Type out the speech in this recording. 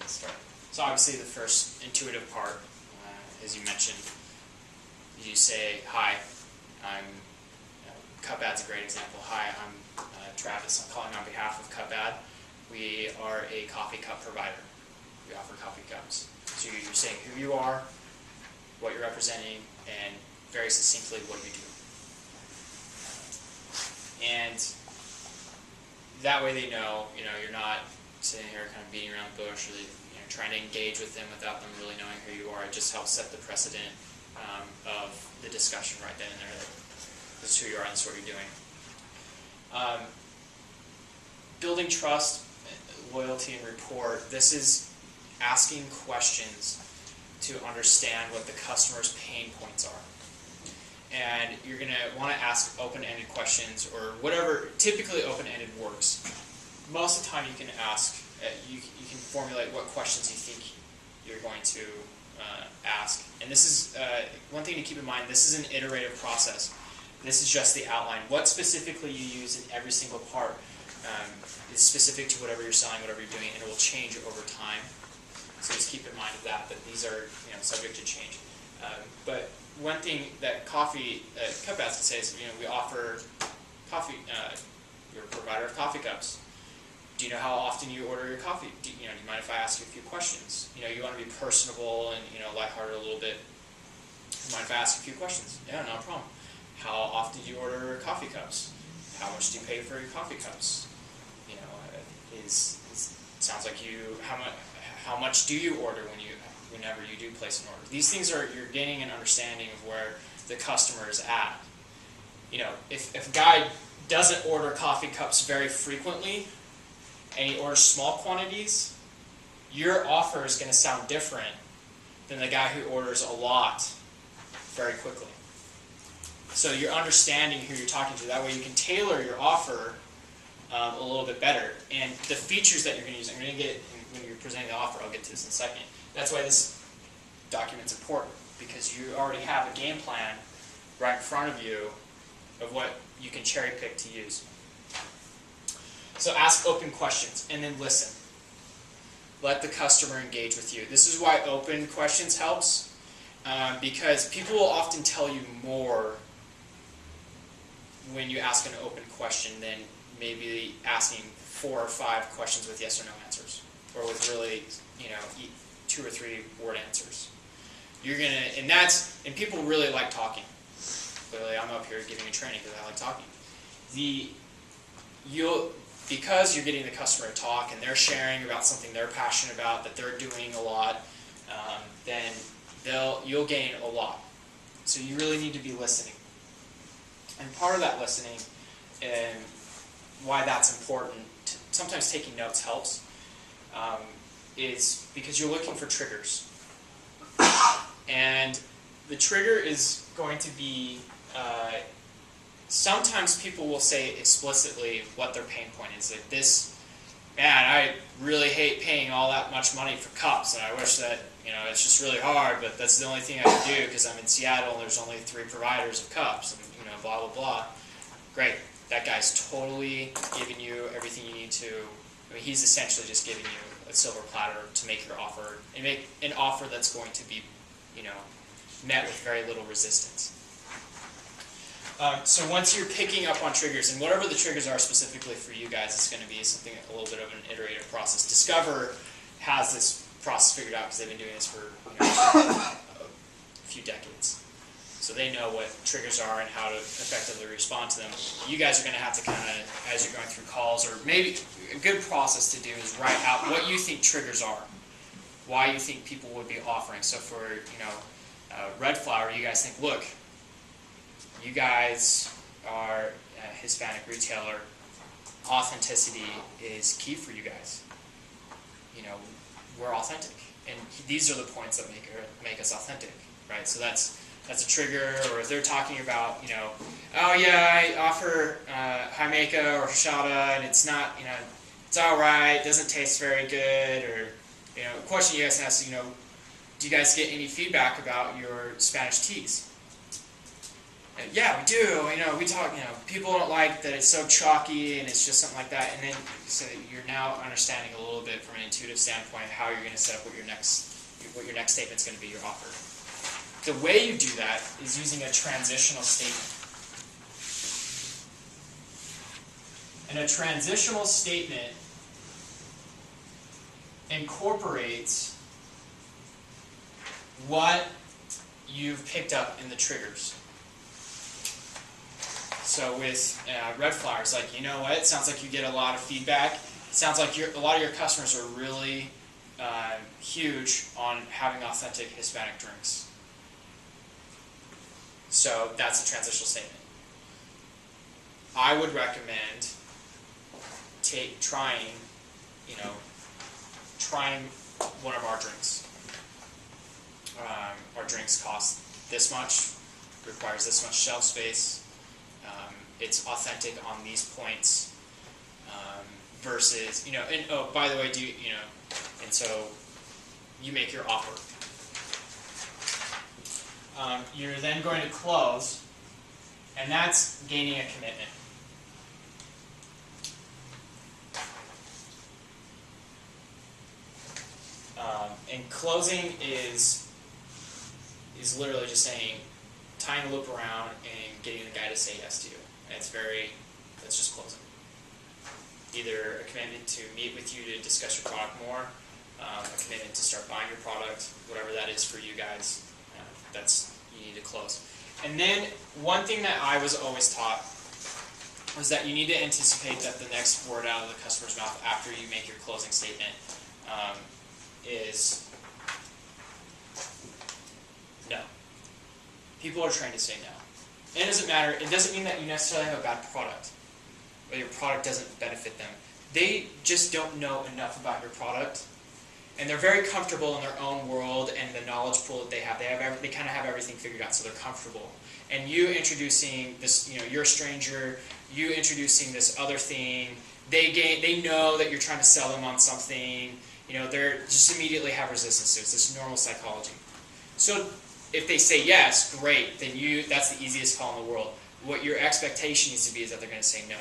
get started. So obviously the first intuitive part, as you mentioned, you say, hi, I'm, Cupad's a great example. Hi, I'm Travis. I'm calling on behalf of Cupad. We are a coffee cup provider. We offer coffee cups. So you're saying who you are, what you're representing, and very succinctly what you do. And that way they know, you're not sitting here kind of beating around the bush, or trying to engage with them without them really knowing who you are. It just helps set the precedent of the discussion right then and there. That this is who you are and this is what you're doing. Building trust, loyalty, and rapport. This is asking questions to understand what the customer's pain points are. And you're going to want to ask open-ended questions, or whatever. Typically open-ended works. Most of the time you can ask, you can formulate what questions you think you're going to ask. And this is one thing to keep in mind. This is an iterative process. This is just the outline. What specifically you use in every single part is specific to whatever you're selling, whatever you're doing, and it will change over time. So just keep in mind of that these are subject to change. But one thing that Cupad can say is, we offer coffee. We're a provider of coffee cups. Do you know how often you order your coffee? Do you mind if I ask you a few questions? You want to be personable and lighthearted a little bit. Mind if I ask you a few questions? Yeah, no problem. How often do you order coffee cups? How much do you pay for your coffee cups? Sounds like how much do you order whenever you do place an order? These things you're gaining an understanding of where the customer is at. If a guy doesn't order coffee cups very frequently and he orders small quantities, your offer is going to sound different than the guy who orders a lot very quickly. So you're understanding who you're talking to. That way you can tailor your offer a little bit better. And the features that you're going to use, I'm going to get, when you're presenting the offer, I'll get to this in a second. That's why this document's important, because you already have a game plan right in front of you of what you can cherry pick to use. So ask open questions and then listen. Let the customer engage with you. This is why open questions helps, because people will often tell you more when you ask an open question than maybe asking 4 or 5 questions with yes or no answers, or with really 2 or 3 word answers. And people really like talking. Clearly, I'm up here giving a training because I like talking. Because you're getting the customer to talk and they're sharing about something they're passionate about, that they're doing a lot, then you'll gain a lot. So you really need to be listening. And part of that listening, and why that's important, sometimes taking notes helps, is because you're looking for triggers. And the trigger is going to be, sometimes people will say explicitly what their pain point is. Like I really hate paying all that much money for cups, and I wish that, it's just really hard, but that's the only thing I can do because I'm in Seattle and there's only 3 providers of cups, and blah, blah, blah. Great. That guy's totally giving you everything you need to. He's essentially just giving you a silver platter to make your offer, and make an offer that's going to be, met with very little resistance. So once you're picking up on triggers, and whatever the triggers are specifically for you guys, it's going to be something, a little bit of an iterative process. Discover has this process figured out because they've been doing this for a few decades. So they know what triggers are and how to effectively respond to them. You guys are going to have to kind of, as you're going through calls, or maybe a good process to do is write out what you think triggers are, why you think people would be offering. So for Red Flower, you guys think, look, you guys are a Hispanic retailer. Authenticity is key for you guys. We're authentic, and these are the points that make us authentic, right? So that's a trigger. Or if they're talking about, oh yeah, I offer Jamaica or Horchata, and it's not, it's all right, it doesn't taste very good. Or, a question you guys ask, do you guys get any feedback about your Spanish teas? Yeah, we do. We talk. People don't like that it's so chalky and it's just something like that. And then so you're now understanding a little bit from an intuitive standpoint how you're going to set up what your next statement's going to be, your offer. The way you do that is using a transitional statement. And a transitional statement incorporates what you've picked up in the triggers. So with red flags, like, it sounds like you get a lot of feedback. It sounds like a lot of your customers are really huge on having authentic Hispanic drinks. So that's a transitional statement. I would recommend trying one of our drinks. Our drinks cost this much, requires this much shelf space. It's authentic on these points, versus, and oh, by the way, and so you make your offer. You're then going to close, and that's gaining a commitment. And closing is literally just saying, tying the loop around and getting the guy to say yes to you. And that's just closing. Either a commitment to meet with you to discuss your product more, a commitment to start buying your product, whatever that is for you guys, you need to close. And then one thing that I was always taught was that you need to anticipate that the next word out of the customer's mouth after you make your closing statement is no. People are trained to say no. And it doesn't matter. It doesn't mean that you necessarily have a bad product, or your product doesn't benefit them. They just don't know enough about your product, and they're very comfortable in their own world and the knowledge pool that they have. They kind of have everything figured out, so they're comfortable. And you introducing this, you're a stranger. You introducing this other thing. They know that you're trying to sell them on something. They're just immediately have resistance to it. It's this normal psychology. So if they say yes, great, then that's the easiest call in the world. What your expectation needs to be is that they're going to say no.